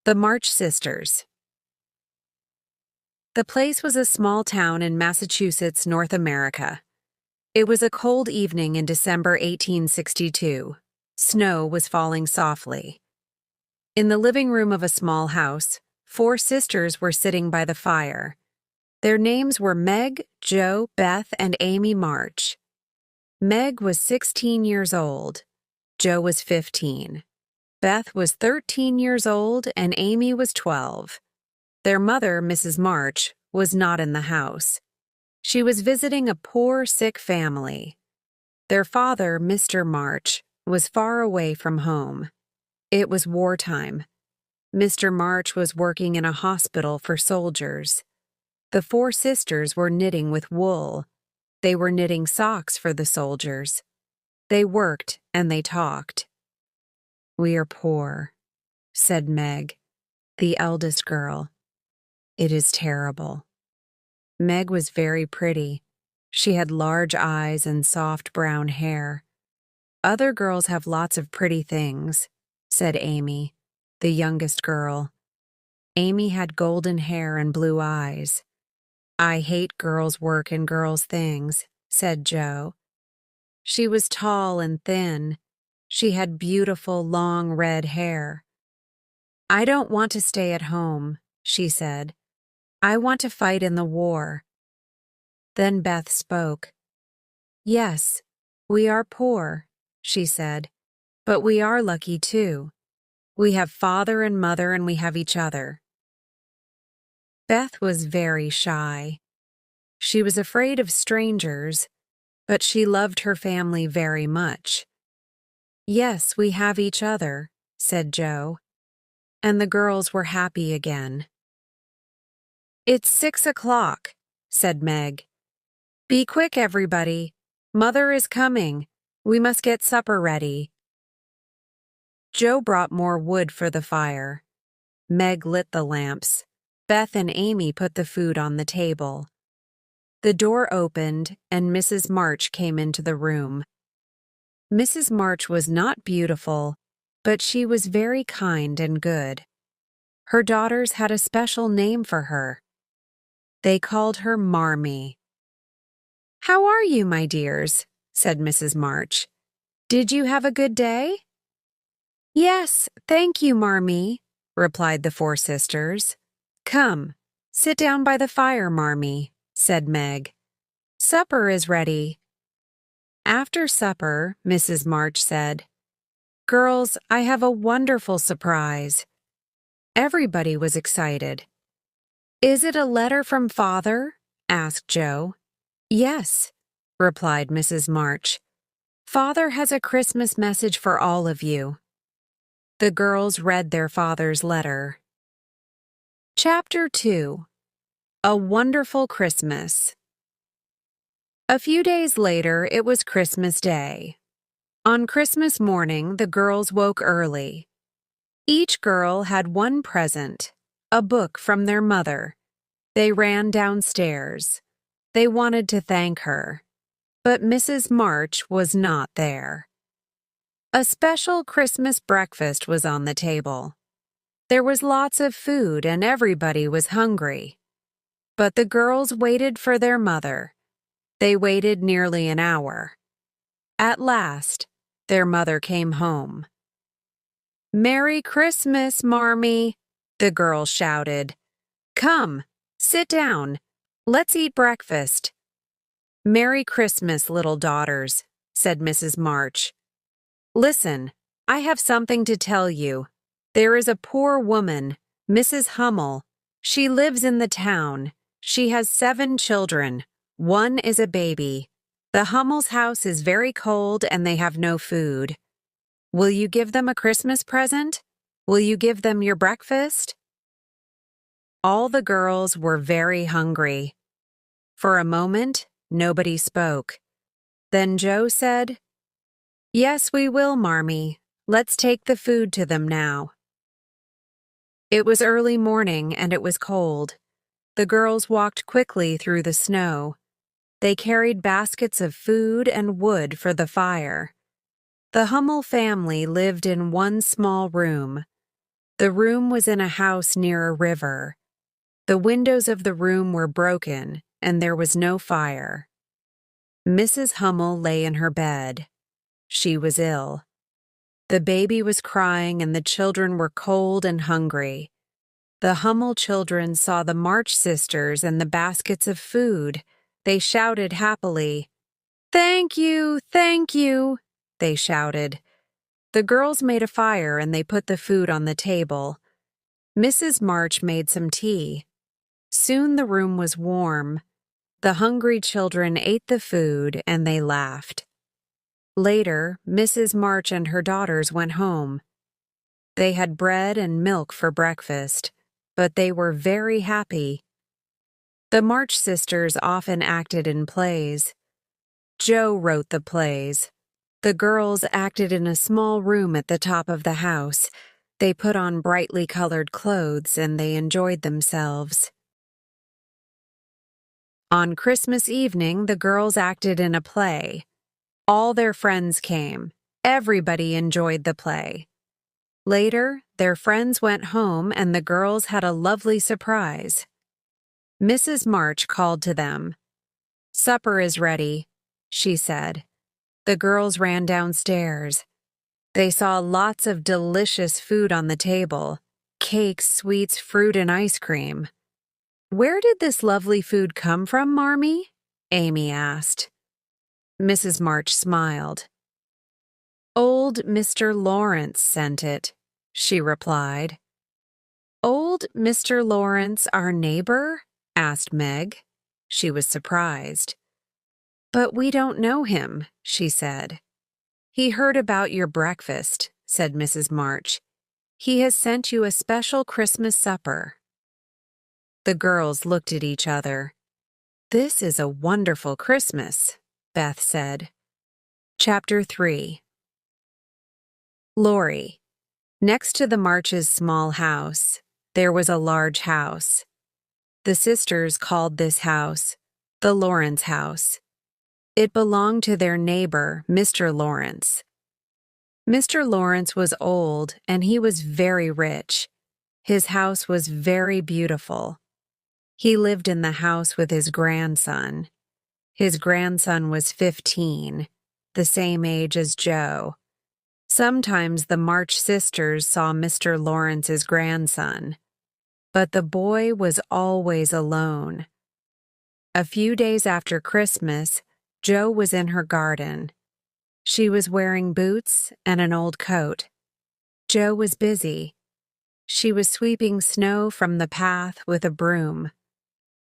The March Sisters. The place was a small town in Massachusetts, North America. It was a cold evening in December 1862. Snow was falling softly. In the living room of a small house, 4 sisters were sitting by the fire. Their names were Meg, Jo, Beth, and Amy March. Meg was 16 years old. Jo was 15. Beth was 13 years old and Amy was 12. Their mother, Mrs. March, was not in the house. She was visiting a poor, sick family. Their father, Mr. March, was far away from home. It was wartime. Mr. March was working in a hospital for soldiers. The 4 sisters were knitting with wool. They were knitting socks for the soldiers. They worked and they talked. "We are poor," said Meg, the eldest girl. "It is terrible." Meg was very pretty. She had large eyes and soft brown hair. "Other girls have lots of pretty things," said Amy, the youngest girl. Amy had golden hair and blue eyes. "I hate girls' work and girls' things," said Jo. She was tall and thin. She had beautiful, long red hair. "I don't want to stay at home," she said. "I want to fight in the war." Then Beth spoke. "Yes, we are poor," she said, "but we are lucky too. We have father and mother and we have each other." Beth was very shy. She was afraid of strangers, but she loved her family very much. "Yes, we have each other," said Jo, and the girls were happy again. "It's 6 o'clock," said Meg. "Be quick, everybody. Mother is coming. We must get supper ready." Jo brought more wood for the fire. Meg lit the lamps. Beth and Amy put the food on the table. The door opened and Mrs. March came into the room. Mrs. March was not beautiful, but she was very kind and good. Her daughters had a special name for her. They called her Marmee. "How are you, my dears?" said Mrs. March. "Did you have a good day?" "Yes, thank you, Marmee," replied the 4 sisters. "Come, sit down by the fire, Marmee," said Meg. "Supper is ready." After supper, Mrs. March said, "Girls, I have a wonderful surprise." Everybody was excited. "Is it a letter from Father?" asked Jo. "Yes," replied Mrs. March. "Father has a Christmas message for all of you." The girls read their father's letter. Chapter 2. A Wonderful Christmas. A few days later, it was Christmas Day. On Christmas morning, the girls woke early. Each girl had one present, a book from their mother. They ran downstairs. They wanted to thank her, but Mrs. March was not there. A special Christmas breakfast was on the table. There was lots of food and everybody was hungry. But the girls waited for their mother. They waited nearly an hour. At last, their mother came home. "Merry Christmas, Marmee," the girl shouted. "Come, sit down. Let's eat breakfast." "Merry Christmas, little daughters," said Mrs. March. "Listen, I have something to tell you. There is a poor woman, Mrs. Hummel. She lives in the town. She has 7 children. 1 is a baby. The Hummel's house is very cold and they have no food. Will you give them a Christmas present? Will you give them your breakfast?" All the girls were very hungry. For a moment, nobody spoke. Then Jo said, "Yes, we will, Marmee. Let's take the food to them now." It was early morning and it was cold. The girls walked quickly through the snow. They carried baskets of food and wood for the fire. The Hummel family lived in one small room. The room was in a house near a river. The windows of the room were broken, and there was no fire. Mrs. Hummel lay in her bed. She was ill. The baby was crying, and the children were cold and hungry. The Hummel children saw the March sisters and the baskets of food. They shouted happily. "Thank you, thank you," they shouted. The girls made a fire and they put the food on the table. Mrs. March made some tea. Soon the room was warm. The hungry children ate the food and they laughed. Later, Mrs. March and her daughters went home. They had bread and milk for breakfast, but they were very happy. The March sisters often acted in plays. Joe wrote the plays. The girls acted in a small room at the top of the house. They put on brightly colored clothes and they enjoyed themselves. On Christmas evening, the girls acted in a play. All their friends came. Everybody enjoyed the play. Later, their friends went home and the girls had a lovely surprise. Mrs. March called to them. "Supper is ready," she said. The girls ran downstairs. They saw lots of delicious food on the table: cakes, sweets, fruit, and ice cream. "Where did this lovely food come from, Marmee?" Amy asked. Mrs. March smiled. "Old Mr. Lawrence sent it," she replied. "Old Mr. Lawrence, our neighbor?" asked Meg. She was surprised. "But we don't know him," she said. "He heard about your breakfast," said Mrs. March. "He has sent you a special Christmas supper." The girls looked at each other. "This is a wonderful Christmas," Beth said. Chapter 3. Lori. Next to the March's small house, there was a large house. The sisters called this house the Lawrence house. It belonged to their neighbor, Mr. Lawrence. Mr. Lawrence was old and he was very rich. His house was very beautiful. He lived in the house with his grandson. His grandson was 15, the same age as Joe. Sometimes the March sisters saw Mr. Lawrence's grandson, but the boy was always alone. A few days after Christmas, Joe was in her garden. She was wearing boots and an old coat. Joe was busy. She was sweeping snow from the path with a broom.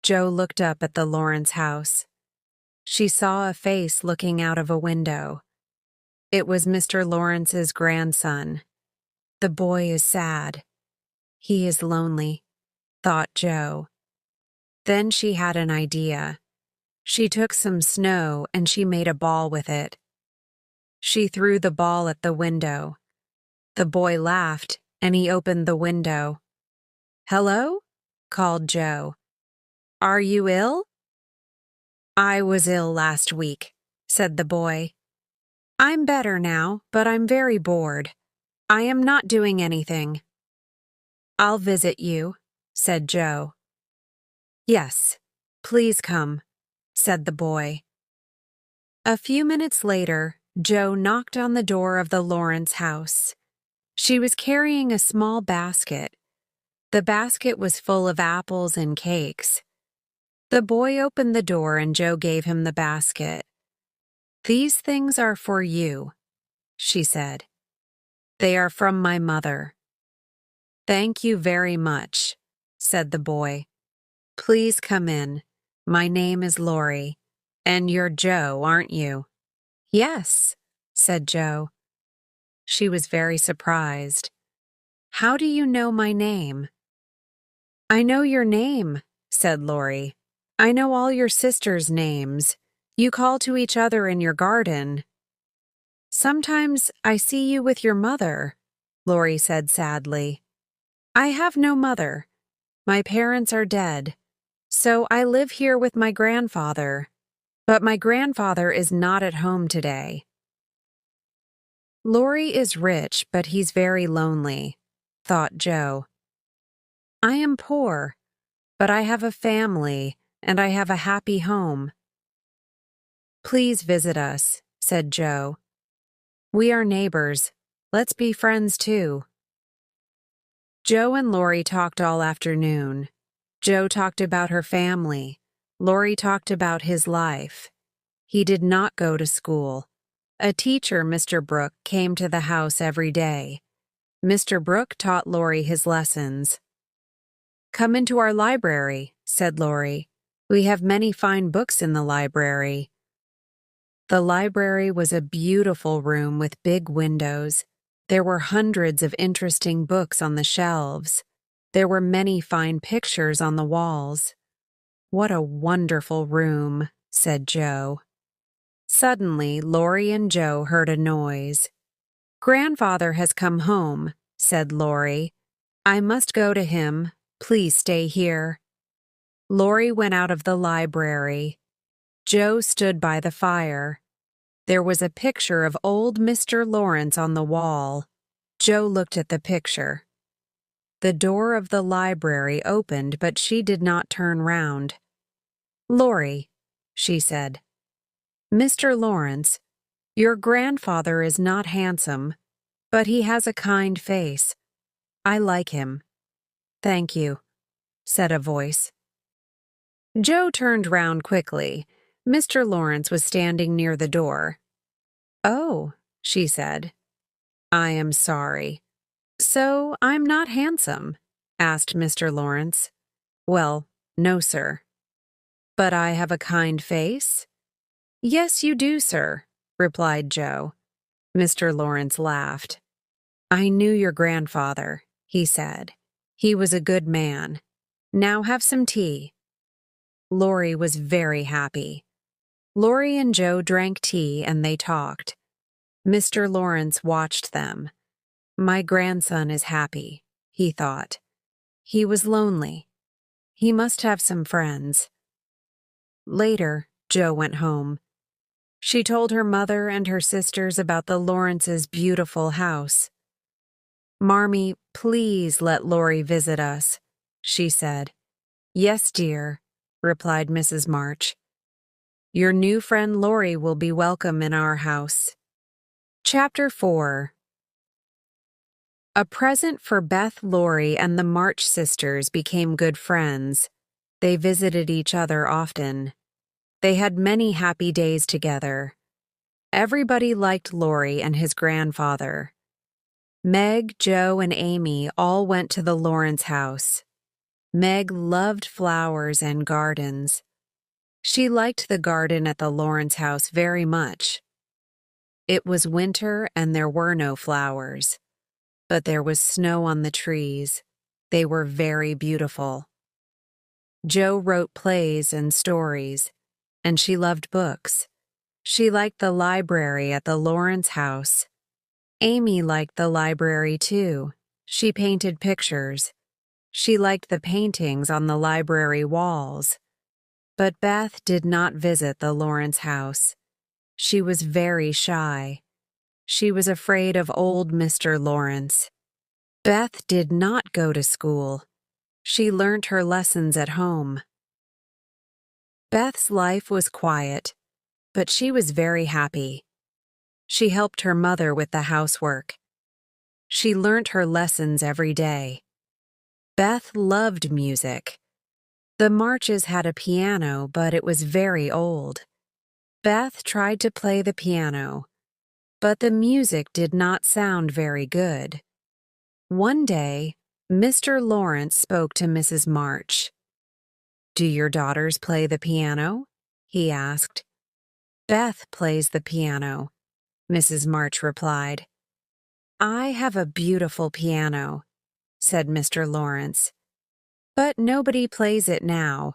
Joe looked up at the Lawrence house. She saw a face looking out of a window. It was Mr. Lawrence's grandson. The boy is sad. He is lonely, thought Joe. Then she had an idea. She took some snow and she made a ball with it. She threw the ball at the window. The boy laughed and he opened the window. "Hello?" called Joe. "Are you ill?" "I was ill last week," said the boy. "I'm better now, but I'm very bored. I am not doing anything." "I'll visit you," said Joe. "Yes, please come," said the boy. A few minutes later, Joe knocked on the door of the Lawrence house. She was carrying a small basket. The basket was full of apples and cakes. The boy opened the door and Joe gave him the basket. "These things are for you," she said. "They are from my mother." "Thank you very much," said the boy. "Please come in. My name is Lori, and you're Joe, aren't you?" "Yes," said Joe. She was very surprised. "How do you know my name?" "I know your name," said Lori. "I know all your sisters' names. You call to each other in your garden." "Sometimes I see you with your mother," Lori said sadly. "I have no mother. My parents are dead, so I live here with my grandfather. But my grandfather is not at home today." Lori is rich, but he's very lonely. thought Joe. I am poor, but I have a family and I have a happy home. Please visit us, said Joe. We are neighbors. Let's be friends too. Joe and Lori talked all afternoon. Joe talked about her family. Lori talked about his life. He did not go to school. A teacher, Mr. Brooke, came to the house every day. Mr. Brooke taught Lori his lessons. Come into our library, said Lori. We have many fine books in the library. The library was a beautiful room with big windows. There were hundreds of interesting books on the shelves. There were many fine pictures on the walls. What a wonderful room, said Joe. Suddenly, Lori and Joe heard a noise. Grandfather has come home, said Lori. I must go to him. Please stay here. Lori went out of the library. Joe stood by the fire. There was a picture of old Mr. Lawrence on the wall. Joe looked at the picture. The door of the library opened, but she did not turn round. Lori, she said. Mr. Lawrence, your grandfather is not handsome, but he has a kind face. I like him. Thank you, said a voice. Joe turned round quickly. Mr. Lawrence was standing near the door. Oh, she said. I am sorry. So I'm not handsome? Asked Mr. Lawrence. Well, no, sir. But I have a kind face? Yes, you do, sir, replied Joe. Mr. Lawrence laughed. I knew your grandfather, he said. He was a good man. Now have some tea. Lori was very happy. Lori and Joe drank tea and they talked. Mr. Lawrence watched them. My grandson is happy, he thought. He was lonely. He must have some friends. Later, Joe went home. She told her mother and her sisters about the Lawrences' beautiful house. Marmee, please let Lori visit us, she said. Yes, dear, replied Mrs. March. Your new friend Lori will be welcome in our house. Chapter 4. A present for Beth, Lori, and the March sisters became good friends. They visited each other often. They had many happy days together. Everybody liked Lori and his grandfather. Meg, Joe, and Amy all went to the Lawrence house. Meg loved flowers and gardens. She liked the garden at the Lawrence house very much. It was winter and there were no flowers, but there was snow on the trees. They were very beautiful. Joe wrote plays and stories, and she loved books. She liked the library at the Lawrence house. Amy liked the library too. She painted pictures. She liked the paintings on the library walls. But Beth did not visit the Lawrence house. She was very shy. She was afraid of old Mr. Lawrence. Beth did not go to school. She learned her lessons at home. Beth's life was quiet, but she was very happy. She helped her mother with the housework. She learnt her lessons every day. Beth loved music. The Marches had a piano, but it was very old. Beth tried to play the piano, but the music did not sound very good. One day, Mr. Lawrence spoke to Mrs. March. Do your daughters play the piano? He asked. Beth plays the piano, Mrs. March replied. I have a beautiful piano, said Mr. Lawrence, but nobody plays it now.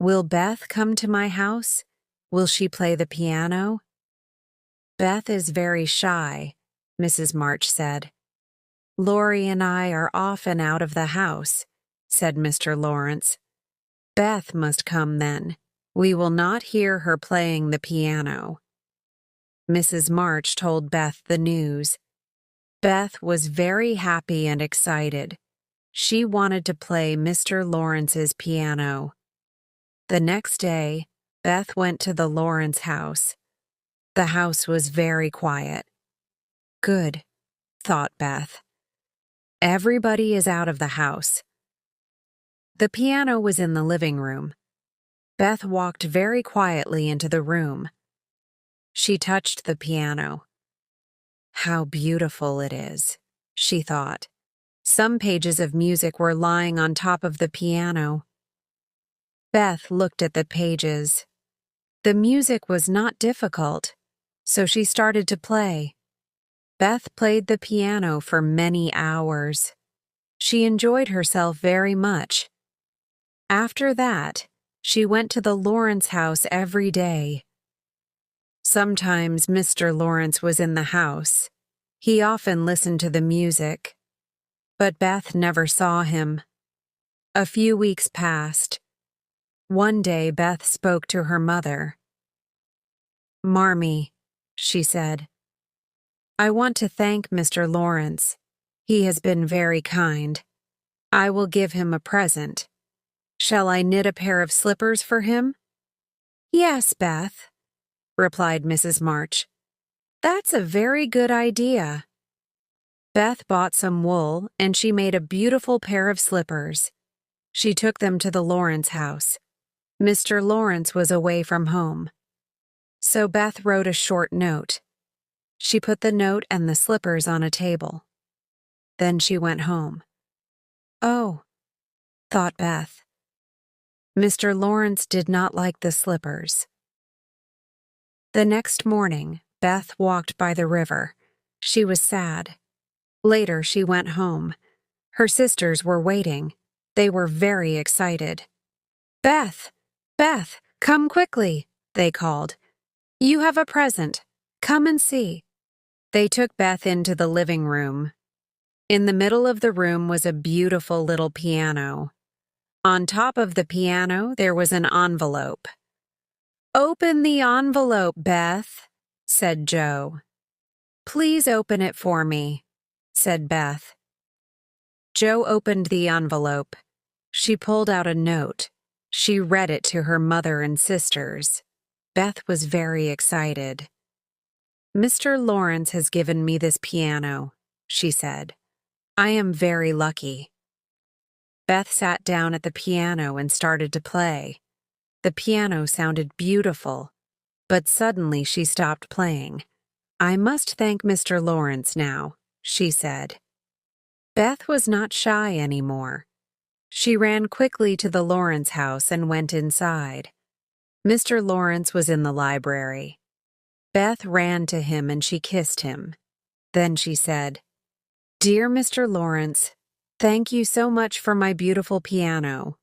Will Beth come to my house? Will she play the piano? Beth is very shy, Mrs. March said. Lori and I are often out of the house, said Mr. Lawrence. Beth must come then. We will not hear her playing the piano. Mrs. March told Beth the news. Beth was very happy and excited. She wanted to play Mr. Lawrence's piano. The next day, Beth went to the Lawrence house. The house was very quiet. Good, thought Beth. Everybody is out of the house. The piano was in the living room. Beth walked very quietly into the room. She touched the piano. How beautiful it is, she thought. Some pages of music were lying on top of the piano. Beth looked at the pages. The music was not difficult, so she started to play. Beth played the piano for many hours. She enjoyed herself very much. After that, she went to the Lawrence house every day. Sometimes Mr. Lawrence was in the house. He often listened to the music. But Beth never saw him. A few weeks passed. One day Beth spoke to her mother. "Marmee," she said, "I want to thank Mr. Lawrence. He has been very kind. I will give him a present. Shall I knit a pair of slippers for him?" "Yes, Beth," replied Mrs. March. "That's a very good idea." Beth bought some wool and she made a beautiful pair of slippers. She took them to the Lawrence house. Mr. Lawrence was away from home. So Beth wrote a short note. She put the note and the slippers on a table. Then she went home. Oh, thought Beth. Mr. Lawrence did not like the slippers. The next morning, Beth walked by the river. She was sad. Later, she went home. Her sisters were waiting. They were very excited. "Beth! Beth, come quickly," they called. "You have a present. Come and see." They took Beth into the living room. In the middle of the room was a beautiful little piano. On top of the piano, there was an envelope. "Open the envelope, Beth," said Joe. "Please open it for me," said Beth. Joe opened the envelope. She pulled out a note. She read it to her mother and sisters. Beth was very excited. "Mr. Lawrence has given me this piano," she said. "I am very lucky." Beth sat down at the piano and started to play. The piano sounded beautiful, but suddenly she stopped playing. "I must thank Mr. Lawrence now," she said. Beth was not shy anymore. She ran quickly to the Lawrence house and went inside. Mr. Lawrence was in the library. Beth ran to him and she kissed him. Then she said, "Dear Mr. Lawrence, thank you so much for my beautiful piano."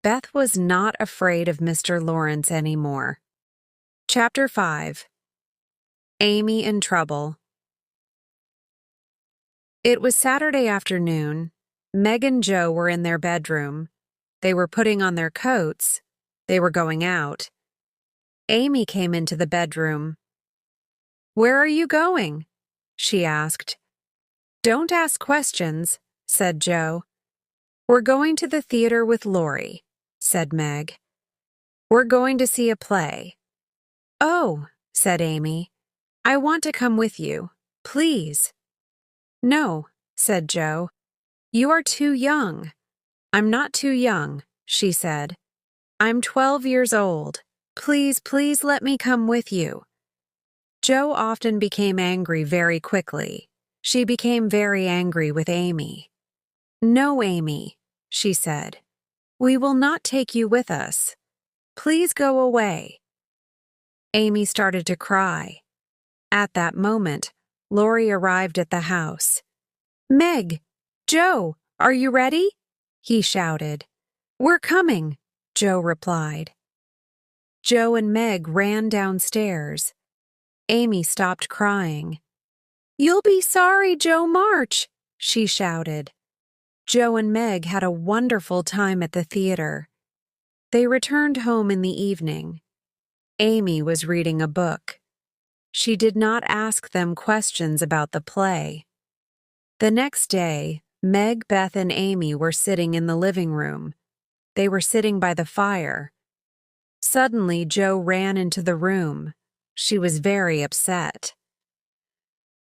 Beth was not afraid of Mr. Lawrence anymore. Chapter 5. Amy in Trouble. It was Saturday afternoon. Meg and Joe were in their bedroom. They were putting on their coats. They were going out. Amy came into the bedroom. "Where are you going?" she asked. "Don't ask questions," said Joe. "We're going to the theater with Lori," said Meg. "We're going to see a play." "Oh," said Amy, "I want to come with you. Please." "No," said Joe. "You are too young." "I'm not too young," she said. "I'm 12 years old. Please, please let me come with you." Joe often became angry very quickly. She became very angry with Amy. "No, Amy," she said. "We will not take you with us. Please go away." Amy started to cry. At that moment, Lori arrived at the house. "Meg! Joe! Are you ready?" he shouted. "We're coming," Joe replied. Joe and Meg ran downstairs. Amy stopped crying. "You'll be sorry, Joe March," she shouted. Joe and Meg had a wonderful time at the theater. They returned home in the evening. Amy was reading a book. She did not ask them questions about the play. The next day, Meg, Beth, and Amy were sitting in the living room. They were sitting by the fire. Suddenly, Jo ran into the room. She was very upset.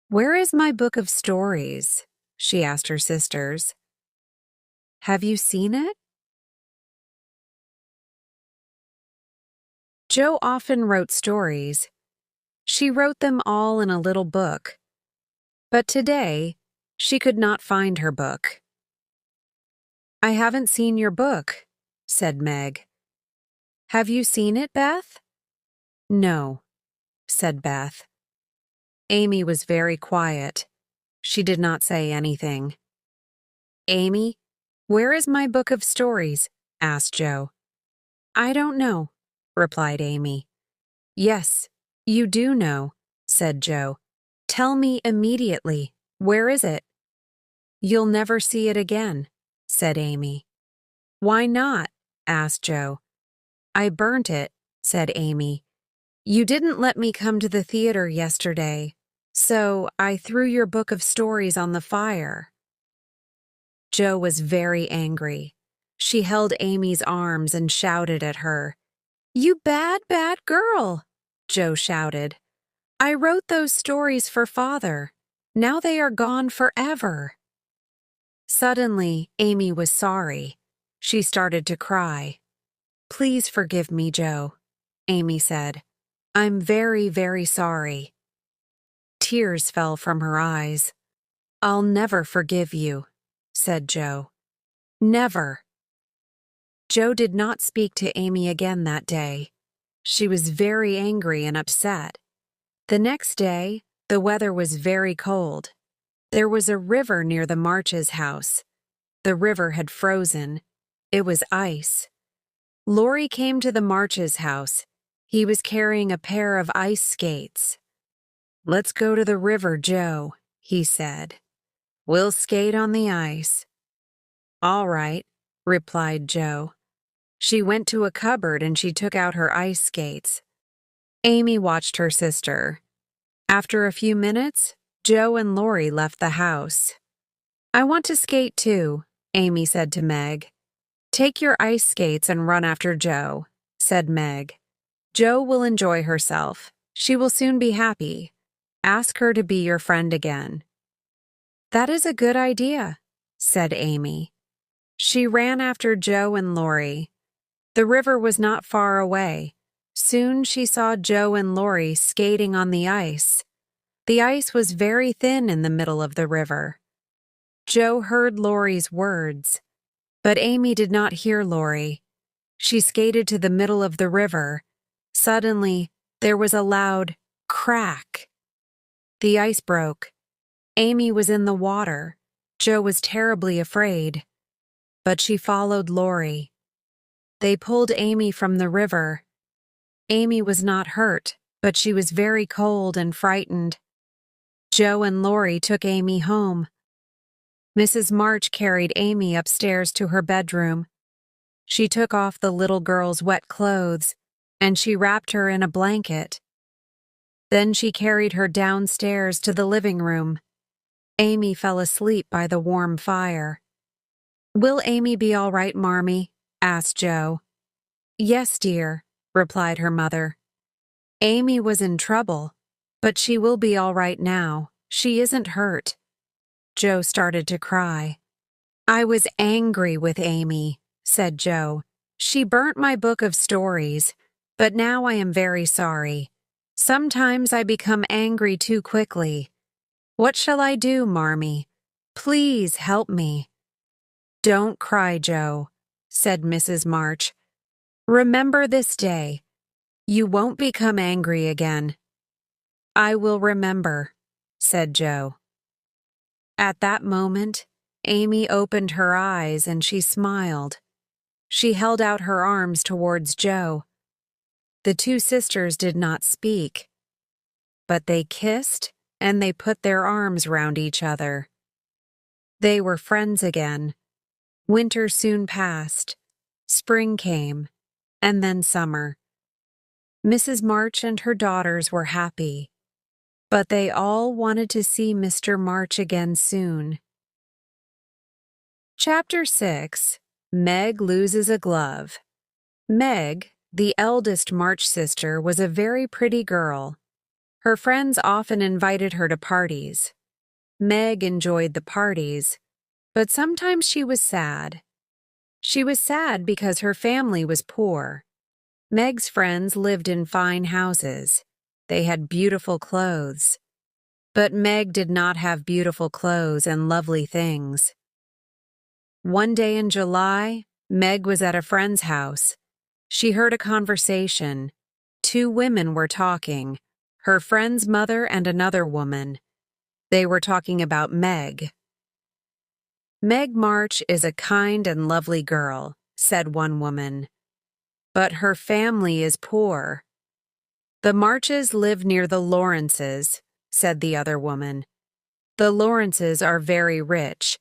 "Where is my book of stories?" she asked her sisters. "Have you seen it?" Jo often wrote stories. She wrote them all in a little book. But today, she could not find her book. "I haven't seen your book," said Meg. "Have you seen it, Beth?" "No," said Beth. Amy was very quiet. She did not say anything. "Amy, where is my book of stories?" asked Jo. "I don't know," replied Amy. "Yes, you do know," said Jo. "Tell me immediately. Where is it?" "You'll never see it again," said Amy. "Why not?" asked Jo. "I burnt it," said Amy. "You didn't let me come to the theater yesterday, so I threw your book of stories on the fire." Jo was very angry. She held Amy's arms and shouted at her. "You bad, bad girl," Jo shouted. "I wrote those stories for Father. Now they are gone forever." Suddenly, Amy was sorry. She started to cry. "Please forgive me, Jo," Amy said. "I'm very, very sorry." Tears fell from her eyes. "I'll never forgive you," said Jo. "Never." Jo did not speak to Amy again that day. She was very angry and upset. The next day, the weather was very cold. There was a river near the Marches' house. The river had frozen. It was ice. Laurie came to the Marches' house. He was carrying a pair of ice skates. "Let's go to the river, Jo," he said. "We'll skate on the ice." "All right," replied Jo. She went to a cupboard and she took out her ice skates. Amy watched her sister. After a few minutes, Jo and Laurie left the house. "I want to skate too," Amy said to Meg. "Take your ice skates and run after Jo," said Meg. "Jo will enjoy herself. She will soon be happy. Ask her to be your friend again." "That is a good idea," said Amy. She ran after Jo and Laurie. The river was not far away. Soon she saw Jo and Laurie skating on the ice. The ice was very thin in the middle of the river. Jo heard Laurie's words, but Amy did not hear Laurie. She skated to the middle of the river. Suddenly, there was a loud crack. The ice broke. Amy was in the water. Jo was terribly afraid, but she followed Laurie. They pulled Amy from the river. Amy was not hurt, but she was very cold and frightened. Jo and Laurie took Amy home. Mrs. March carried Amy upstairs to her bedroom. She took off the little girl's wet clothes, and she wrapped her in a blanket. Then she carried her downstairs to the living room. Amy fell asleep by the warm fire. "Will Amy be all right, Marmee?" asked Jo. "Yes, dear," replied her mother. "Amy was in trouble, but she will be all right now. She isn't hurt." Jo started to cry. "I was angry with Amy," said Jo. "She burnt my book of stories, but now I am very sorry. Sometimes I become angry too quickly. What shall I do, Marmee? Please help me." "Don't cry, Jo," said Mrs. March. "Remember this day. You won't become angry again." "I will remember," said Jo. At that moment, Amy opened her eyes and she smiled. She held out her arms towards Jo. The two sisters did not speak, but they kissed and they put their arms round each other. They were friends again. Winter soon passed. Spring came, and then summer. Mrs. March and her daughters were happy. but they all wanted to see Mr. March again soon. Chapter 6. Meg Loses a Glove. Meg, the eldest March sister, was a very pretty girl. Her friends often invited her to parties. Meg enjoyed the parties, but sometimes she was sad. She was sad because her family was poor. Meg's friends lived in fine houses. They had beautiful clothes. But Meg did not have beautiful clothes and lovely things. One day in July, Meg was at a friend's house. She heard a conversation. Two women were talking, her friend's mother and another woman. They were talking about Meg. "Meg March is a kind and lovely girl," said one woman. "But her family is poor." "The Marches live near the Lawrences," said the other woman. "The Lawrences are very rich.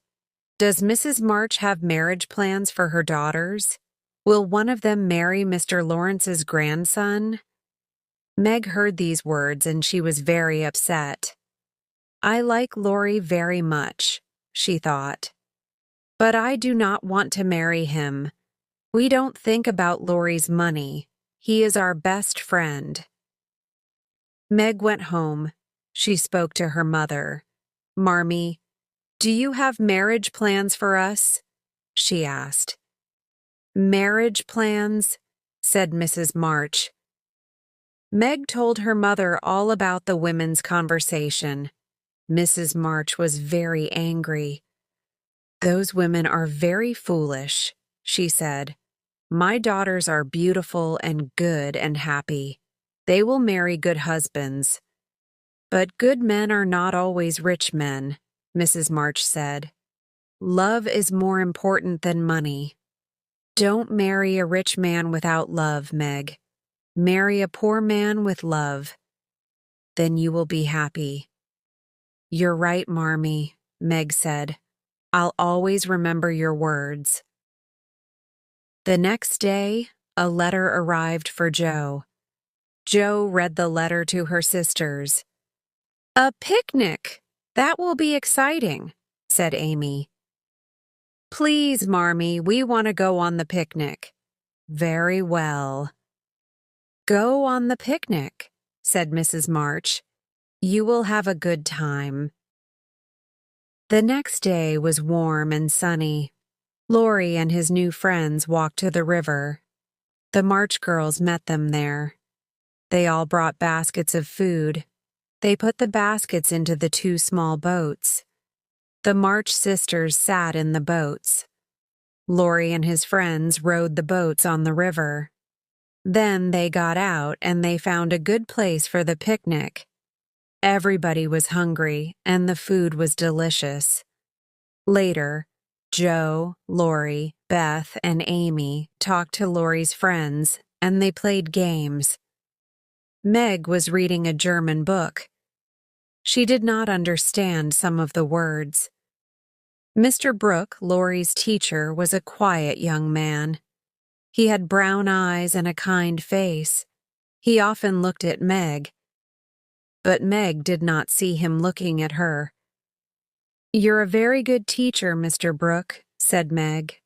Does Mrs. March have marriage plans for her daughters? Will one of them marry Mr. Lawrence's grandson?" Meg heard these words and she was very upset. "I like Laurie very much," she thought. "But I do not want to marry him. We don't think about Laurie's money. He is our best friend." Meg went home. She spoke to her mother. "Marmee, do you have marriage plans for us?" she asked. "Marriage plans?" said Mrs. March. Meg told her mother all about the women's conversation. Mrs. March was very angry. "Those women are very foolish," she said. "My daughters are beautiful and good and happy. They will marry good husbands." "But good men are not always rich men," Mrs. March said. "Love is more important than money. Don't marry a rich man without love, Meg. Marry a poor man with love. Then you will be happy." "You're right, Marmee," Meg said. "I'll always remember your words." The next day, a letter arrived for Jo. Jo read the letter to her sisters. "A picnic! That will be exciting," said Amy. "Please, Marmee, we want to go on the picnic." "Very well." "Go on the picnic," said Mrs. March. "You will have a good time." The next day was warm and sunny. Laurie and his new friends walked to the river. The March girls met them there. They all brought baskets of food. They put the baskets into the two small boats. The March sisters sat in the boats. Laurie and his friends rowed the boats on the river. Then they got out and they found a good place for the picnic. Everybody was hungry and the food was delicious. Later, Jo, Laurie, Beth, and Amy talked to Laurie's friends and they played games. Meg was reading a German book. She did not understand some of the words. Mr. Brooke, Laurie's teacher, was a quiet young man. He had brown eyes and a kind face. He often looked at Meg, but Meg did not see him looking at her. "You're a very good teacher, Mr. Brooke," said Meg.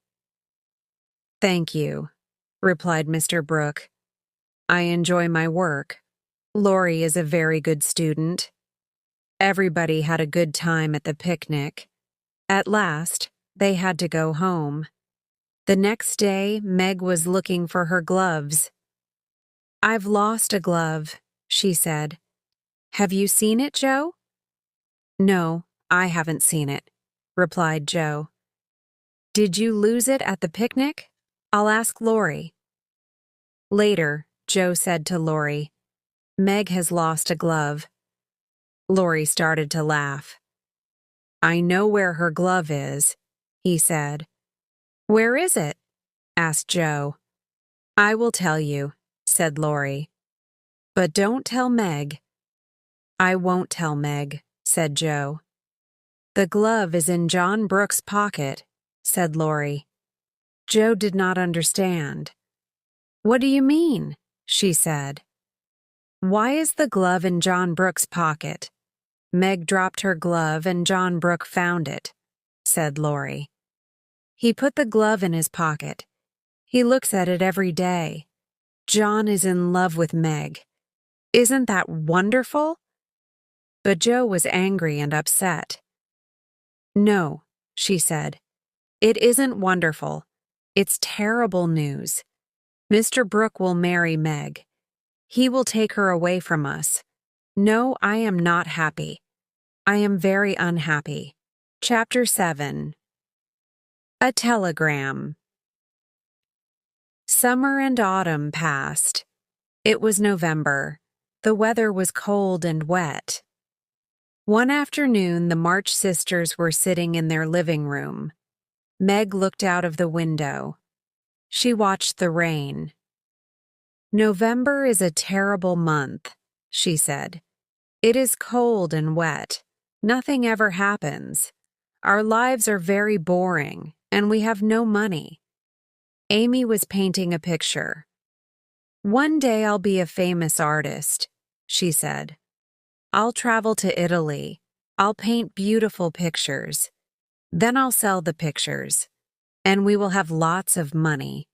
"Thank you," replied Mr. Brooke. "I enjoy my work. Laurie is a very good student." Everybody had a good time at the picnic. At last, they had to go home. The next day, Meg was looking for her gloves. "I've lost a glove," she said. "Have you seen it, Jo?" "No, I haven't seen it," replied Jo. "Did you lose it at the picnic? I'll ask Laurie." Later, Jo said to Laurie, "Meg has lost a glove." Laurie started to laugh. "I know where her glove is," he said. "Where is it?" asked Jo. "I will tell you," said Laurie. "But don't tell Meg." "I won't tell Meg," said Jo. "The glove is in John Brooke's pocket," said Laurie. Jo did not understand. "What do you mean?" she said. Why is the glove in John Brooke's pocket? Meg dropped her glove and John Brooke found it, said Laurie. He put the glove in his pocket. He looks at it every day. John is in love with Meg. Isn't that wonderful? But Joe was angry and upset. No, she said. It isn't wonderful. It's terrible news. Mr. Brooke will marry Meg. He will take her away from us. No, I am not happy. I am very unhappy. Chapter 7. A telegram. Summer and autumn passed. It was November. The weather was cold and wet. One afternoon, the March sisters were sitting in their living room. Meg looked out of the window. She watched the rain. November is a terrible month, she said. It is cold and wet. Nothing ever happens. Our lives are very boring, and we have no money. Amy was painting a picture. One day I'll be a famous artist, she said. I'll travel to Italy. I'll paint beautiful pictures. Then I'll sell the pictures, and we will have lots of money.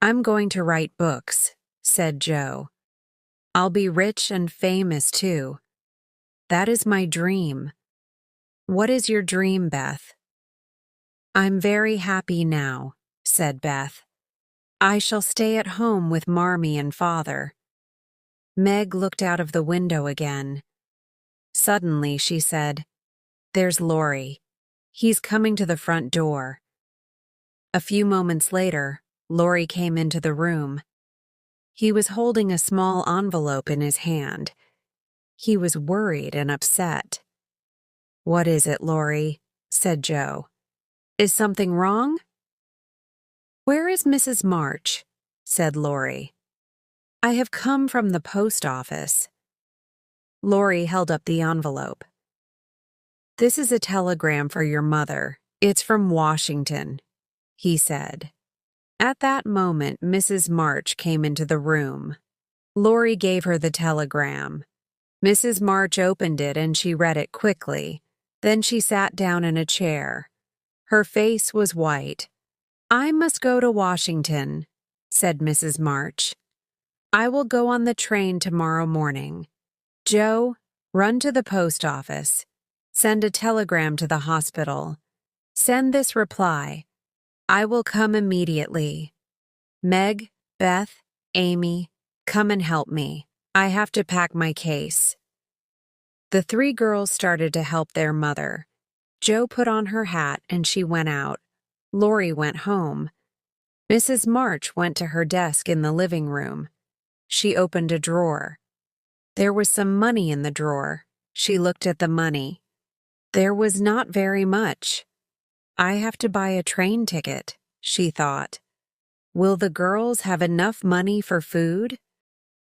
I'm going to write books, said Joe. I'll be rich and famous too. That is my dream. What is your dream, Beth? I'm very happy now, said Beth. I shall stay at home with Marmee and Father. Meg looked out of the window again. Suddenly she said, There's Laurie. He's coming to the front door. A few moments later, Laurie came into the room. He was holding a small envelope in his hand. He was worried and upset. What is it, Laurie? Said Joe. Is something wrong? Where is Mrs. March? Said Laurie. I have come from the post office. Laurie held up the envelope. This is a telegram for your mother. It's from Washington, he said. At that moment, Mrs. March came into the room. Laurie gave her the telegram. Mrs. March opened it and she read it quickly. Then she sat down in a chair. Her face was white. I must go to Washington, said Mrs. March. I will go on the train tomorrow morning. Joe, run to the post office. Send a telegram to the hospital. Send this reply. I will come immediately. Meg, Beth, Amy, come and help me. I have to pack my case. The three girls started to help their mother. Joe put on her hat and she went out. Laurie went home. Mrs. March went to her desk in the living room. She opened a drawer. There was some money in the drawer. She looked at the money. There was not very much. I have to buy a train ticket, she thought. Will the girls have enough money for food?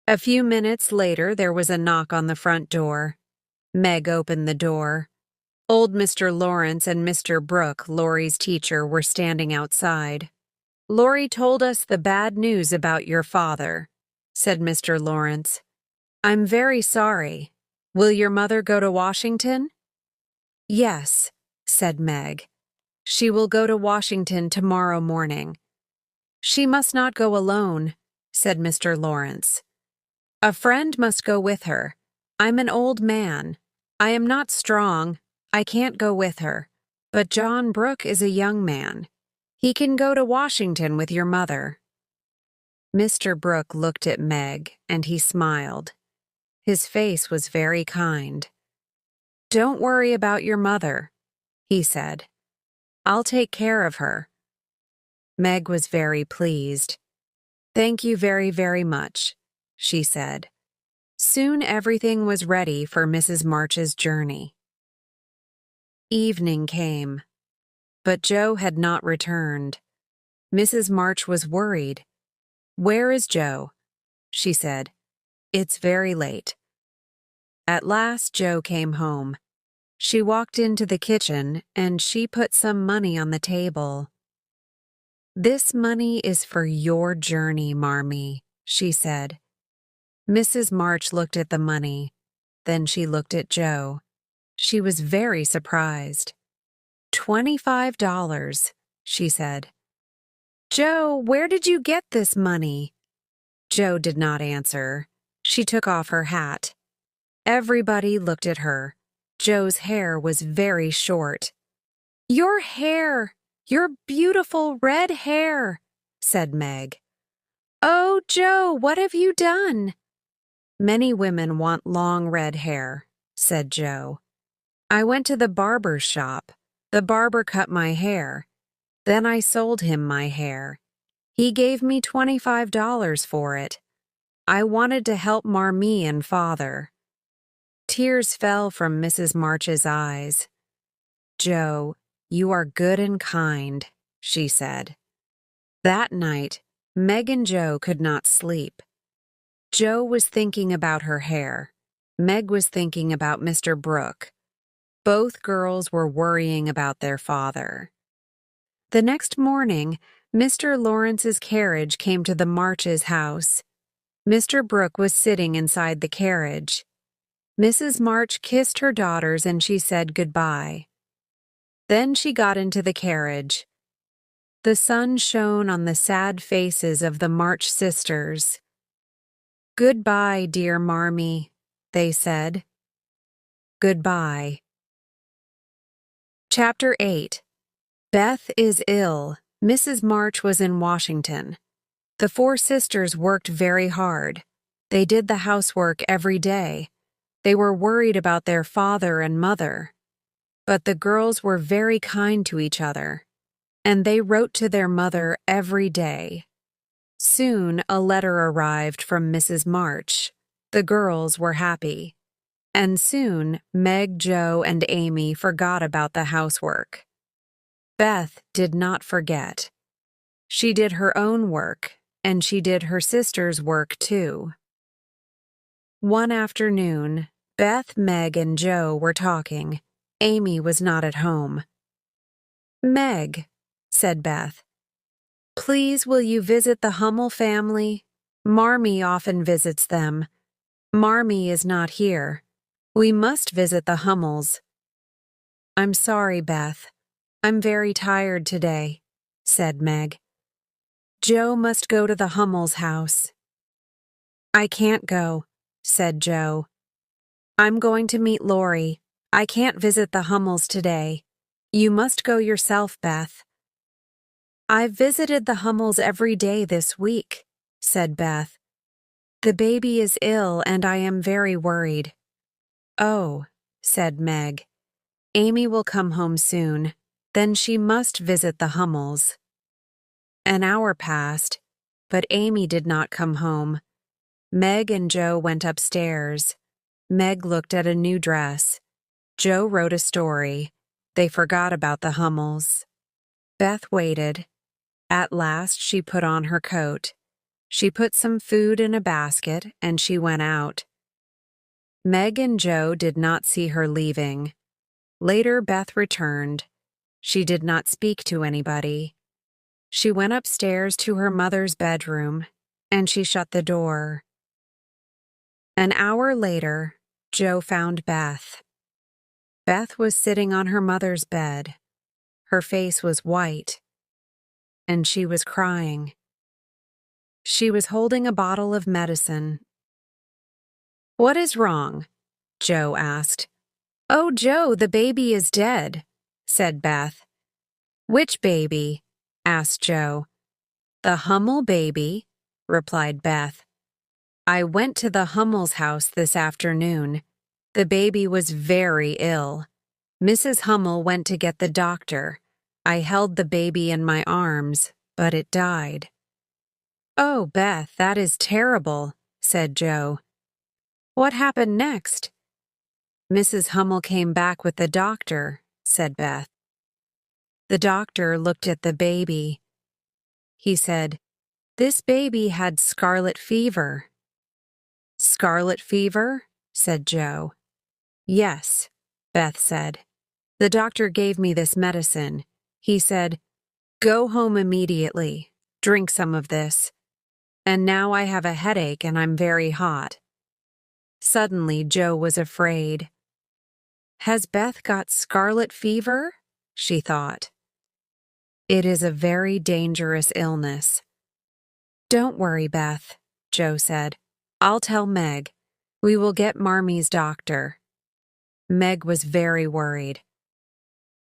A few minutes later, there was a knock on the front door. Meg opened the door. Old Mr. Lawrence and Mr. Brooke, Laurie's teacher, were standing outside. Laurie told us the bad news about your father, said Mr. Lawrence. I'm very sorry. Will your mother go to Washington? Yes, said Meg. She will go to Washington tomorrow morning. She must not go alone, said Mr. Lawrence. A friend must go with her. I'm an old man. I am not strong. I can't go with her. But John Brooke is a young man. He can go to Washington with your mother. Mr. Brooke looked at Meg, and he smiled. His face was very kind. Don't worry about your mother, he said. I'll take care of her. Meg was very pleased. Thank you very, very much, she said. Soon everything was ready for Mrs. March's journey. Evening came, but Joe had not returned. Mrs. March was worried. Where is Joe? She said. It's very late. At last Joe came home. She walked into the kitchen and she put some money on the table. This money is for your journey, Marmee, she said. Mrs. March looked at the money. Then she looked at Joe. She was very surprised. $25, she said. Joe, where did you get this money? Joe did not answer. She took off her hat. Everybody looked at her. Joe's hair was very short. Your hair! Your beautiful red hair, said Meg. Oh, Joe, what have you done? Many women want long red hair, said Joe. I went to the barber's shop. The barber cut my hair. Then I sold him my hair. He gave me $25 for it. I wanted to help Marmee and Father. Tears fell from Mrs. March's eyes. Joe, you are good and kind, she said. That night, Meg and Joe could not sleep. Joe was thinking about her hair. Meg was thinking about Mr. Brooke. Both girls were worrying about their father. The next morning, Mr. Lawrence's carriage came to the Marches' house. Mr. Brooke was sitting inside the carriage. Mrs. March kissed her daughters and she said goodbye. Then she got into the carriage. The sun shone on the sad faces of the March sisters. Goodbye, dear Marmee, they said. Goodbye. Chapter 8. Beth is ill. Mrs. March was in Washington. The four sisters worked very hard. They did the housework every day. They were worried about their father and mother. But the girls were very kind to each other, and they wrote to their mother every day. Soon a letter arrived from Mrs. March. The girls were happy. And soon Meg, Joe, and Amy forgot about the housework. Beth did not forget. She did her own work, and she did her sister's work too. One afternoon, Beth, Meg, and Joe were talking. Amy was not at home. Meg, said Beth, please will you visit the Hummel family? Marmee often visits them. Marmee is not here. We must visit the Hummels. I'm sorry, Beth. I'm very tired today, said Meg. Joe must go to the Hummels' house. I can't go, said Joe. I'm going to meet Laurie. I can't visit the Hummels today. You must go yourself, Beth. I've visited the Hummels every day this week, said Beth. The baby is ill and I am very worried. Oh, said Meg. Amy will come home soon. Then she must visit the Hummels. An hour passed, but Amy did not come home. Meg and Joe went upstairs. Meg looked at a new dress. Joe wrote a story. They forgot about the Hummels. Beth waited. At last she put on her coat. She put some food in a basket and she went out. Meg and Joe did not see her leaving. Later Beth returned. She did not speak to anybody. She went upstairs to her mother's bedroom, and she shut the door. An hour later, Joe found Beth. Beth was sitting on her mother's bed. Her face was white, and she was crying. She was holding a bottle of medicine. What is wrong? Joe asked. Oh, Joe, the baby is dead, said Beth. Which baby? Asked Joe. The Hummel baby, replied Beth. I went to the Hummel's house this afternoon. The baby was very ill. Mrs. Hummel went to get the doctor. I held the baby in my arms, but it died. Oh, Beth, that is terrible, said Joe. What happened next? Mrs. Hummel came back with the doctor, said Beth. The doctor looked at the baby. He said, This baby had scarlet fever. Scarlet fever? Said Joe. Yes, Beth said. The doctor gave me this medicine. He said, Go home immediately. Drink some of this. and now I have a headache and I'm very hot. Suddenly, Joe was afraid. Has Beth got scarlet fever? She thought. It is a very dangerous illness. Don't worry, Beth, Joe said. I'll tell Meg. We will get Marmie's doctor. Meg was very worried.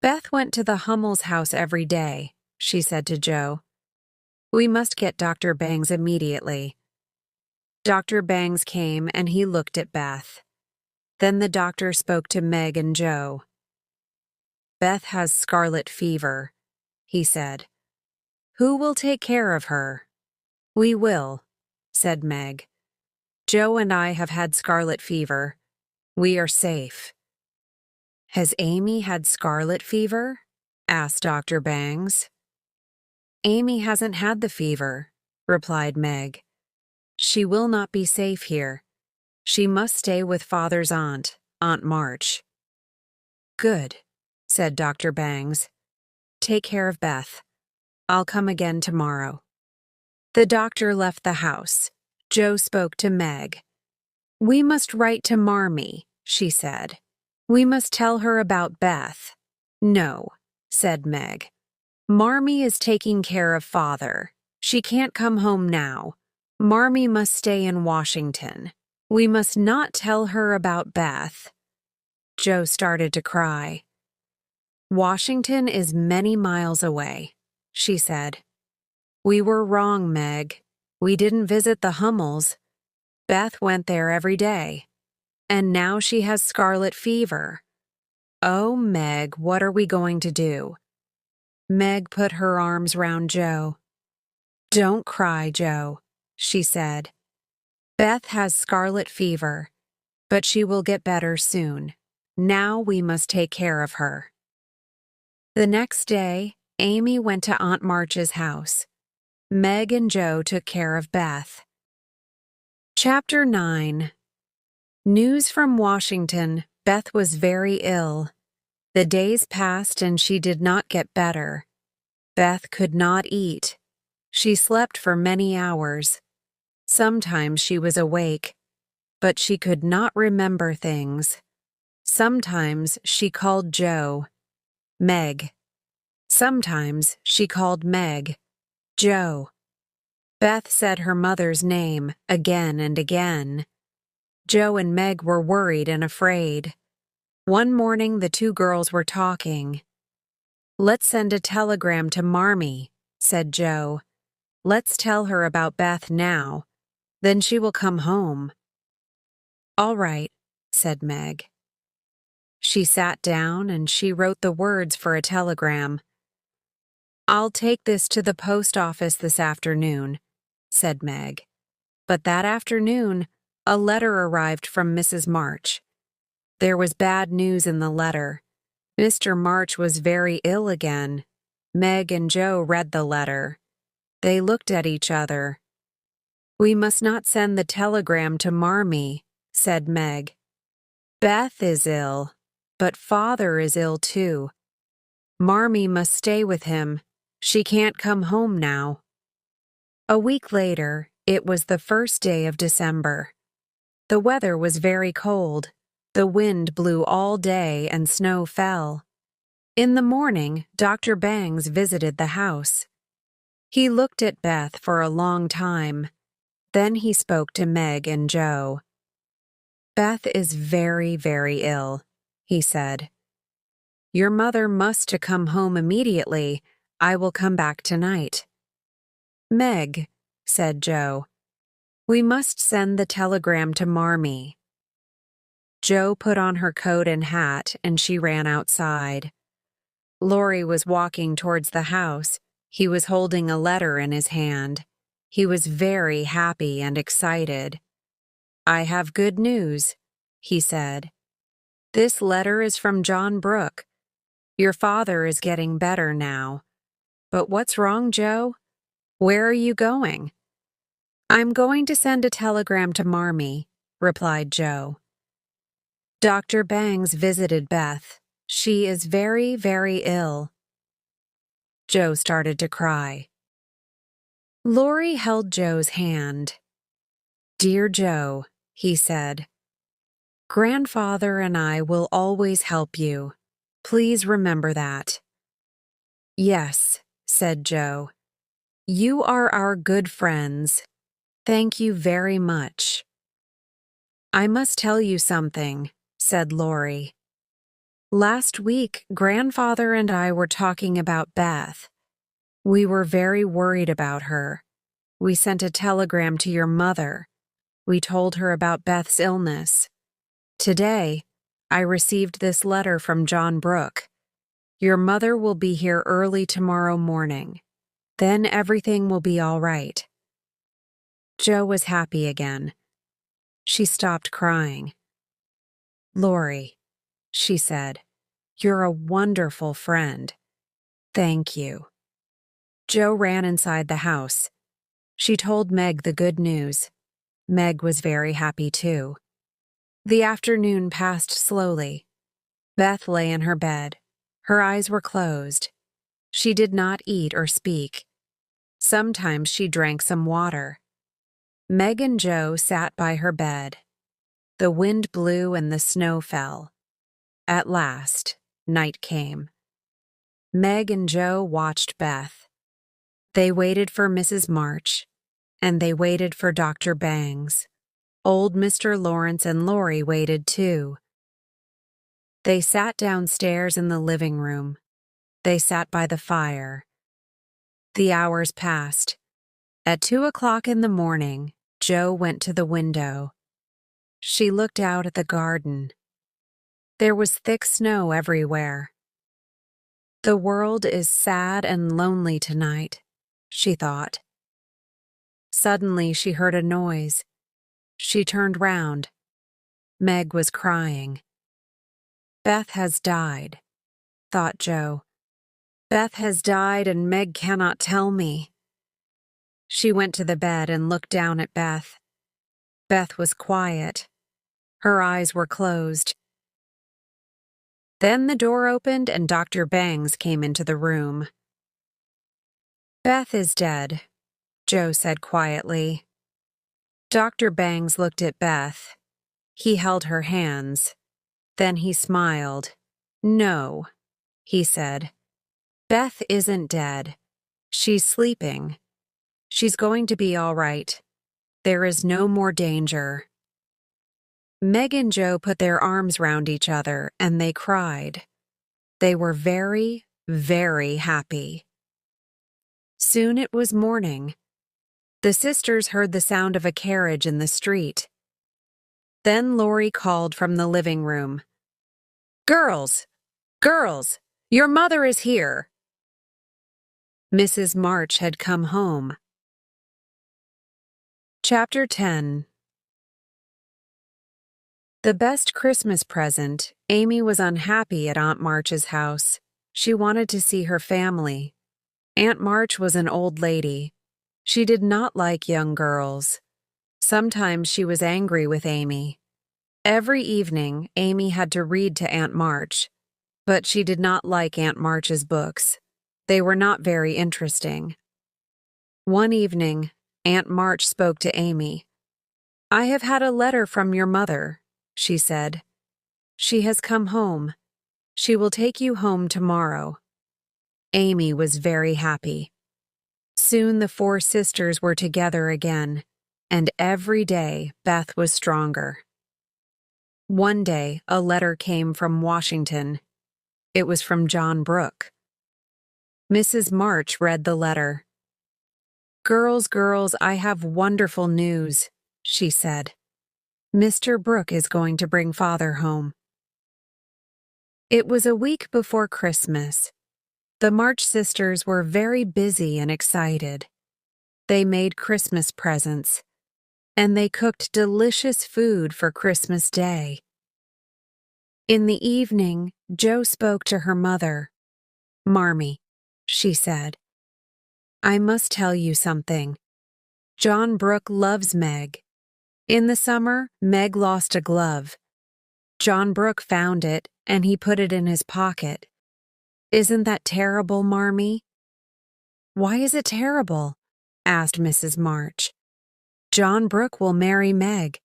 Beth went to the Hummel's house every day, she said to Joe. We must get Dr. Bangs immediately. Dr. Bangs came and he looked at Beth. Then the doctor spoke to Meg and Joe. Beth has scarlet fever, he said. Who will take care of her? We will, said Meg. Joe and I have had scarlet fever. We are safe. Has Amy had scarlet fever? Asked Dr. Bangs. Amy hasn't had the fever, replied Meg. She will not be safe here. She must stay with Father's aunt, Aunt March. Good, said Dr. Bangs. Take care of Beth. I'll come again tomorrow. The doctor left the house. Joe spoke to Meg. We must write to Marmie, she said. We must tell her about Beth. No, said Meg. Marmie is taking care of Father. She can't come home now. Marmie must stay in Washington. We must not tell her about Beth. Joe started to cry. Washington is many miles away, she said. We were wrong, Meg. We didn't visit the Hummels. Beth went there every day. And now she has scarlet fever. Oh, Meg, what are we going to do? Meg put her arms round Joe. Don't cry, Joe, she said. Beth has scarlet fever, but she will get better soon. Now we must take care of her. The next day, Amy went to Aunt March's house. Meg and Joe took care of Beth. Chapter 9. News from Washington. Beth was very ill. The days passed and she did not get better. Beth could not eat. She slept for many hours. Sometimes she was awake, but she could not remember things. Sometimes she called Joe, Meg. Sometimes she called Meg, Joe. Beth said her mother's name again and again. Joe and Meg were worried and afraid. One morning the two girls were talking. Let's send a telegram to Marmie, said Joe. Let's tell her about Beth now. Then she will come home. All right, said Meg. She sat down and she wrote the words for a telegram. I'll take this to the post office this afternoon, said Meg. But that afternoon, a letter arrived from Mrs. March. There was bad news in the letter. Mr. March was very ill again. Meg and Joe read the letter. They looked at each other. We must not send the telegram to Marmie, said Meg. Beth is ill, but Father is ill too. Marmie must stay with him. She can't come home now. A week later, it was the first day of December. The weather was very cold. The wind blew all day and snow fell. In the morning, Dr. Bangs visited the house. He looked at Beth for a long time. Then he spoke to Meg and Joe. Beth is very, very ill, he said. Your mother must to come home immediately. I will come back tonight. Meg, said Joe, we must send the telegram to Marmie. Joe put on her coat and hat and she ran outside. Laurie was walking towards the house. He was holding a letter in his hand. He was very happy and excited. I have good news, he said. This letter is from John Brooke. Your father is getting better now. But what's wrong, Joe? Where are you going? I'm going to send a telegram to Marmie, replied Joe. Dr. Bangs visited Beth. She is very, very ill. Joe started to cry. Laurie held Joe's hand. "Dear Joe," he said, "Grandfather and I will always help you. Please remember that." "Yes," said Joe. "You are our good friends. Thank you very much." "I must tell you something," said Laurie. "Last week, Grandfather and I were talking about Beth. We were very worried about her. We sent a telegram to your mother. We told her about Beth's illness. Today, I received this letter from John Brooke. Your mother will be here early tomorrow morning. Then everything will be all right." Joe was happy again. She stopped crying. "Laurie," she said, "you're a wonderful friend. Thank you." Joe ran inside the house. She told Meg the good news. Meg was very happy too. The afternoon passed slowly. Beth lay in her bed. Her eyes were closed. She did not eat or speak. Sometimes she drank some water. Meg and Joe sat by her bed. The wind blew and the snow fell. At last, night came. Meg and Joe watched Beth. They waited for Mrs. March, and they waited for Dr. Bangs. Old Mr. Lawrence and Laurie waited too. They sat downstairs in the living room. They sat by the fire. The hours passed. At 2 o'clock in the morning, Joe went to the window. She looked out at the garden. There was thick snow everywhere. "The world is sad and lonely tonight," she thought. Suddenly she heard a noise. She turned round. Meg was crying. "Beth has died," thought Joe. "Beth has died and Meg cannot tell me." She went to the bed and looked down at Beth. Beth was quiet. Her eyes were closed. Then the door opened and Dr. Bangs came into the room. "Beth is dead," Joe said quietly. Dr. Bangs looked at Beth. He held her hands. Then he smiled. "No," he said. "Beth isn't dead. She's sleeping. She's going to be all right. There is no more danger." Meg and Joe put their arms round each other and they cried. They were very, very happy. Soon it was morning. The sisters heard the sound of a carriage in the street. Then Laurie called from the living room. "Girls! Girls! Your mother is here!" Mrs. March had come home. Chapter 10. The best Christmas present, Amy was unhappy at Aunt March's house. She wanted to see her family. Aunt March was an old lady. She did not like young girls. Sometimes she was angry with Amy. Every evening, Amy had to read to Aunt March, but she did not like Aunt March's books. They were not very interesting. One evening, Aunt March spoke to Amy. "I have had a letter from your mother," she said. "She has come home. She will take you home tomorrow." Amy was very happy. Soon the four sisters were together again, and every day Beth was stronger. One day, a letter came from Washington. It was from John Brooke. Mrs. March read the letter. "Girls, girls, I have wonderful news," she said. "Mr. Brooke is going to bring Father home." It was a week before Christmas. The March sisters were very busy and excited. They made Christmas presents, and they cooked delicious food for Christmas Day. In the evening, Joe spoke to her mother. "Marmee," she said, "I must tell you something. John Brooke loves Meg. In the summer, Meg lost a glove. John Brooke found it, and he put it in his pocket. Isn't that terrible, Marmee?" "Why is it terrible?" asked Mrs. March. "John Brooke will marry Meg,"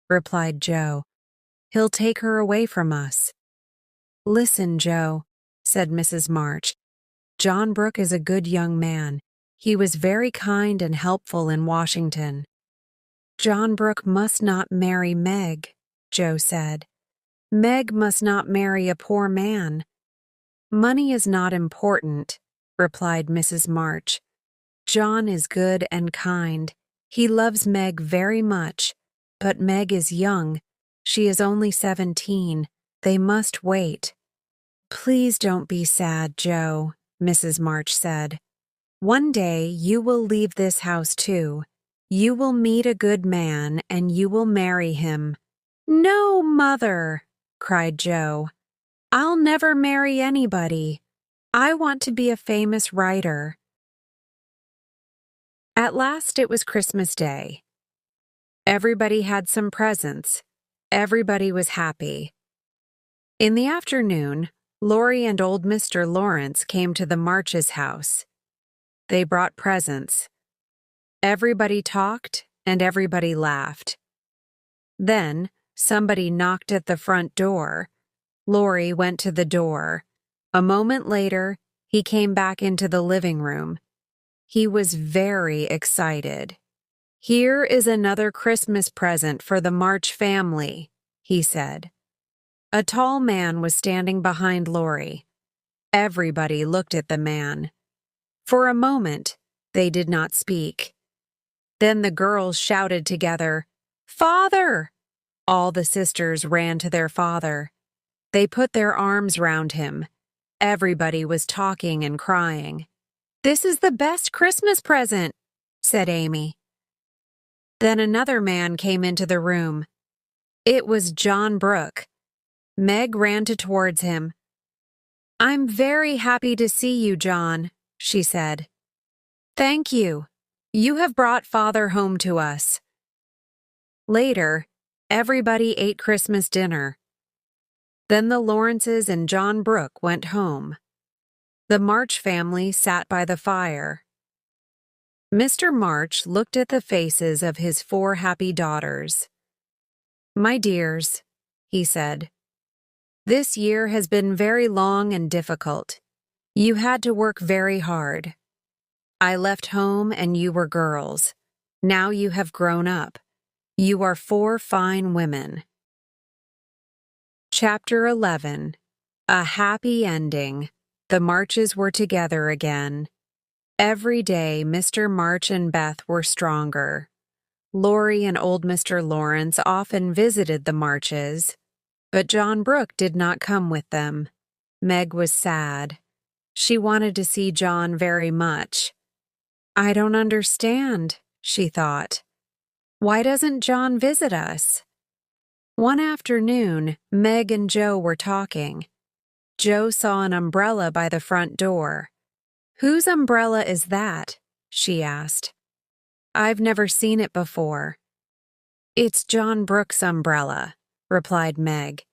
replied Joe. "He'll take her away from us." "Listen, Joe," said Mrs. March. "John Brooke is a good young man. He was very kind and helpful in Washington." "John Brooke must not marry Meg," Joe said. "Meg must not marry a poor man." "Money is not important," replied Mrs. March. "John is good and kind. He loves Meg very much, but Meg is young. She is only 17. They must wait." "Please don't be sad, Joe," Mrs. March said. "One day you will leave this house too. You will meet a good man and you will marry him." "No, Mother," cried Joe. "I'll never marry anybody. I want to be a famous writer." At last it was Christmas Day. Everybody had some presents. Everybody was happy. In the afternoon, Laurie and old Mr. Lawrence came to the Marches' house. They brought presents. Everybody talked and everybody laughed. Then somebody knocked at the front door. Laurie went to the door. A moment later, he came back into the living room. He was very excited. "Here is another Christmas present for the March family," he said. A tall man was standing behind Laurie. Everybody looked at the man. For a moment, they did not speak. Then the girls shouted together, "Father!" All the sisters ran to their father. They put their arms round him. Everybody was talking and crying. "This is the best Christmas present," said Amy. Then another man came into the room. It was John Brooke. Meg ran towards him. "I'm very happy to see you, John," she said. "Thank you. You have brought Father home to us." Later, everybody ate Christmas dinner. Then the Lawrences and John Brooke went home. The March family sat by the fire. Mr. March looked at the faces of his 4 happy daughters. "My dears," he said, "this year has been very long and difficult. You had to work very hard. I left home and you were girls. Now you have grown up. You are 4 fine women." Chapter 11. A Happy Ending. The Marches were together again. Every day Mr. March and Beth were stronger. Laurie and old Mr. Lawrence often visited the Marches, but John Brooke did not come with them. Meg was sad. She wanted to see John very much. "I don't understand," she thought. "Why doesn't John visit us?" One afternoon, Meg and Joe were talking. Joe saw an umbrella by the front door. "Whose umbrella is that?" she asked. "I've never seen it before." "It's John Brooke's umbrella," replied Meg.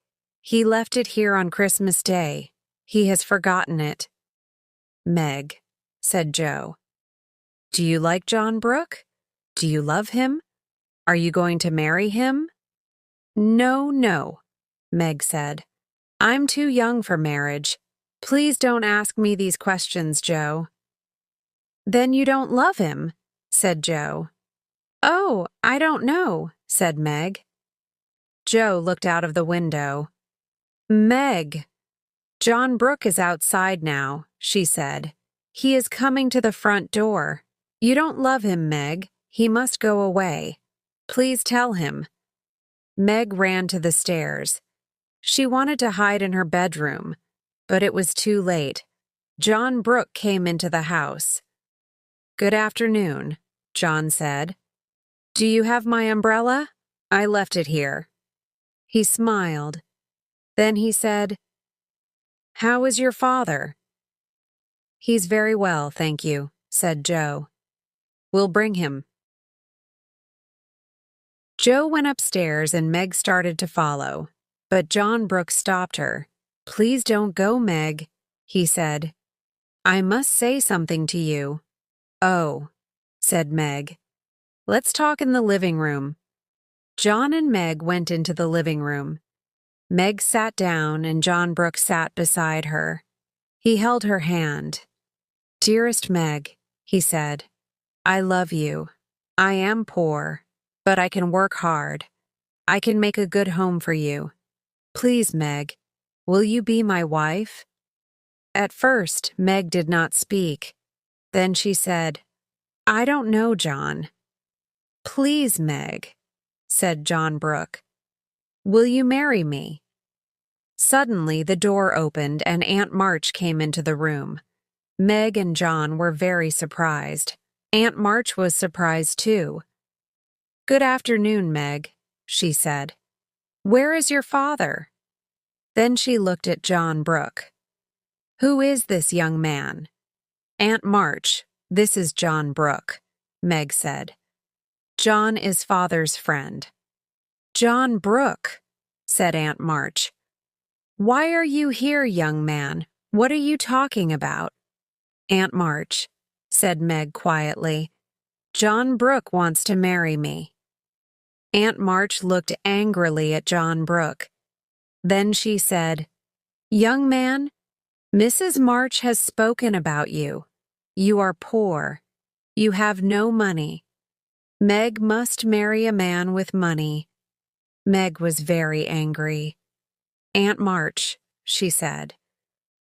"He left it here on Christmas Day. He has forgotten it." "Meg," said Joe, "do you like John Brooke? Do you love him? Are you going to marry him?" "No, no," Meg said. "I'm too young for marriage. Please don't ask me these questions, Joe." "Then you don't love him," said Joe. "Oh, I don't know," said Meg. Joe looked out of the window. "Meg, John Brooke is outside now," she said. "He is coming to the front door. You don't love him, Meg. He must go away. Please tell him." Meg ran to the stairs. She wanted to hide in her bedroom, but it was too late. John Brooke came into the house. "Good afternoon," John said. "Do you have my umbrella? I left it here." He smiled. Then he said, "How is your father?" "He's very well, thank you," said Joe. "We'll bring him." Joe went upstairs and Meg started to follow, but John Brooke stopped her. "Please don't go, Meg," he said. "I must say something to you." "Oh," said Meg. Let's talk in the living room. John and Meg went into the living room. Meg sat down and John Brooke sat beside her. He held her hand. Dearest Meg, he said, I love you. I am poor, but I can work hard. I can make a good home for you. Please, Meg, will you be my wife? At first, Meg did not speak. Then she said, I don't know, John. Please, Meg, said John Brooke. Will you marry me? Suddenly, the door opened and Aunt March came into the room. Meg and John were very surprised. Aunt March was surprised too. Good afternoon, Meg, she said. Where is your father? Then she looked at John Brooke. Who is this young man? Aunt March, this is John Brooke, Meg said. John is father's friend. John Brooke, said Aunt March. Why are you here, young man? What are you talking about? Aunt March, said Meg quietly. John Brooke wants to marry me. Aunt March looked angrily at John Brooke. Then she said, Young man, Mrs. March has spoken about you. You are poor. You have no money. Meg must marry a man with money. Meg was very angry. Aunt March, she said,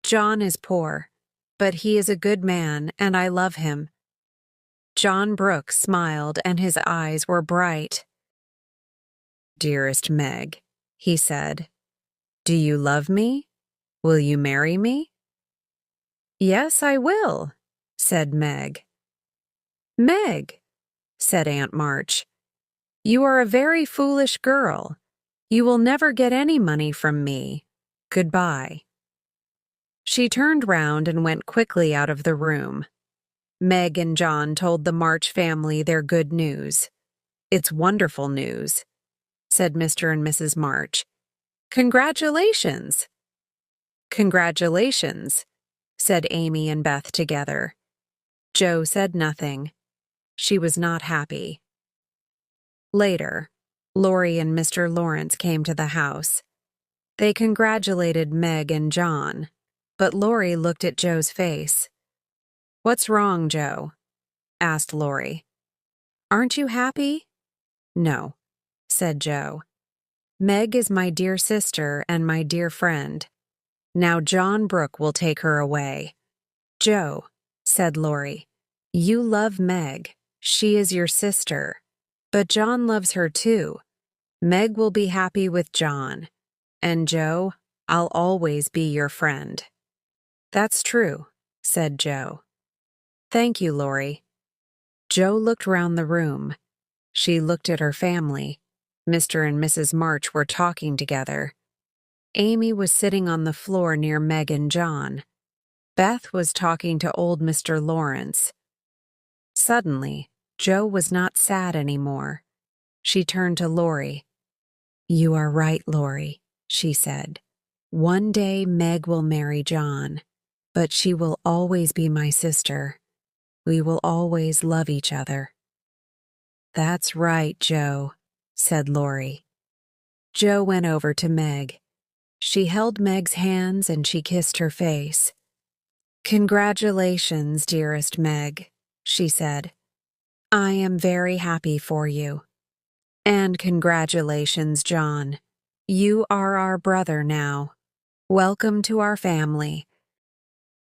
John is poor, but he is a good man and I love him. John Brooke smiled and his eyes were bright. Dearest Meg, he said, do you love me? Will you marry me? Yes, I will, said Meg. Meg, said Aunt March, you are a very foolish girl. You will never get any money from me. Goodbye. She turned round and went quickly out of the room. Meg and John told the March family their good news. It's wonderful news, said Mr. and Mrs. March. Congratulations! Congratulations, said Amy and Beth together. Jo said nothing. She was not happy. Later, Laurie and Mr. Lawrence came to the house. They congratulated Meg and John, but Laurie looked at Jo's face. What's wrong, Jo? Asked Laurie. Aren't you happy? No, said Jo. Meg is my dear sister and my dear friend. Now John Brooke will take her away. Jo, said Laurie, you love Meg. She is your sister. But John loves her too. Meg will be happy with John. And Jo, I'll always be your friend. That's true, said Jo. Thank you, Laurie. Jo looked round the room. She looked at her family. Mr. and Mrs. March were talking together. Amy was sitting on the floor near Meg and John. Beth was talking to old Mr. Lawrence. Suddenly, Jo was not sad anymore. She turned to Laurie. You are right, Laurie, she said. One day Meg will marry John, but she will always be my sister. We will always love each other. That's right, Jo, said Laurie. Jo went over to Meg. She held Meg's hands and she kissed her face. Congratulations, dearest Meg, she said. I am very happy for you. And congratulations, John. You are our brother now. Welcome to our family.